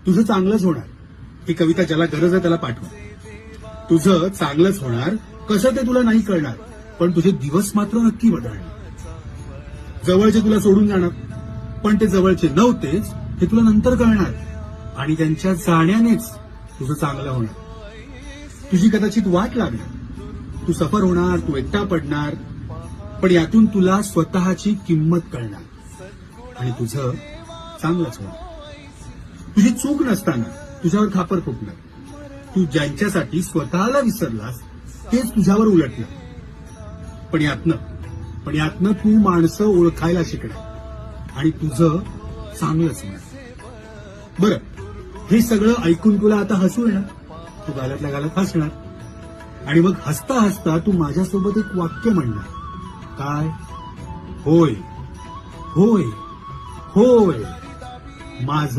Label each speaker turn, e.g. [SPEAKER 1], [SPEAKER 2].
[SPEAKER 1] तुझं चांगलंच होणार. ही कविता ज्याला गरज आहे त्याला पाठवा. तुझं चांगलंच होणार. कसं ते तुला नाही कळणार, पण तुझे दिवस मात्र नक्की बदलणार. जवळचे तुला सोडून जाणार, पण ते जवळचे नव्हतेच हे तुला नंतर कळणार. आणि त्यांच्या जाण्यानेच तुझं चांगलं होणार. तुझी कदाचित वाट लागणार, तू सफर होणार, तू एकटा पडणार, पण यातून तुला स्वतःची किंमत कळणार आणि तुझं चांगलंच होणार. तुझी चूक नसताना तुझ्यावर खापर फुटणार. तू ज्यांच्यासाठी स्वतःला विसरलास तेच तुझ्यावर उलटलं. पण यातनं तू माणसं ओळखायला शिकणार आणि तुझं चांगलंच होणार. बरं, हे सगळं ऐकून तुला आता हसू येणार. तू गालातल्या गालात हसणार आणि मग हसता हसता तू माझ्यासोबत एक वाक्य म्हणणार. काय? होय होय होय, माझं